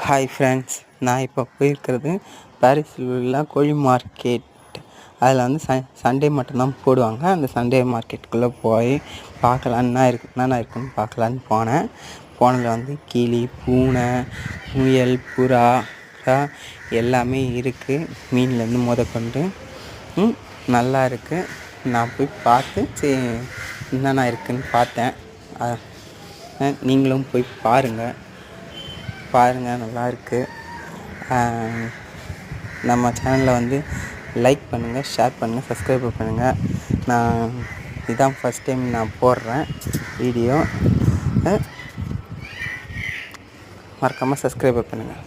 Hi friends, நான் இப்போ போயிருக்கிறது பாரிஸில் உள்ள கோழி மார்க்கெட். அதில் வந்து சண்டே மட்டும்தான் போடுவாங்க. அந்த சண்டே மார்க்கெட்டுக்குள்ளே போய் பார்க்கலான்னு என்னென்ன இருக்குன்னு பார்க்கலான்னு போனதில் வந்து கிளி, பூனை, முயல், புறா எல்லாமே இருக்குது. மீன்லேருந்து முதற்கொண்டு நல்லா இருக்குது. நான் போய் பார்த்து என்னென்ன இருக்குதுன்னு பார்த்தேன். நீங்களும் போய் பாருங்கள், நல்லாயிருக்கு. நம்ம சேனலில் வந்து லைக் பண்ணுங்கள், ஷேர் பண்ணுங்கள், சப்ஸ்கிரைப் பண்ணுங்கள். இதான் ஃபஸ்ட் டைம் நான் போடுறேன் வீடியோ. மறக்காமல் சப்ஸ்கிரைப் பண்ணுங்கள்.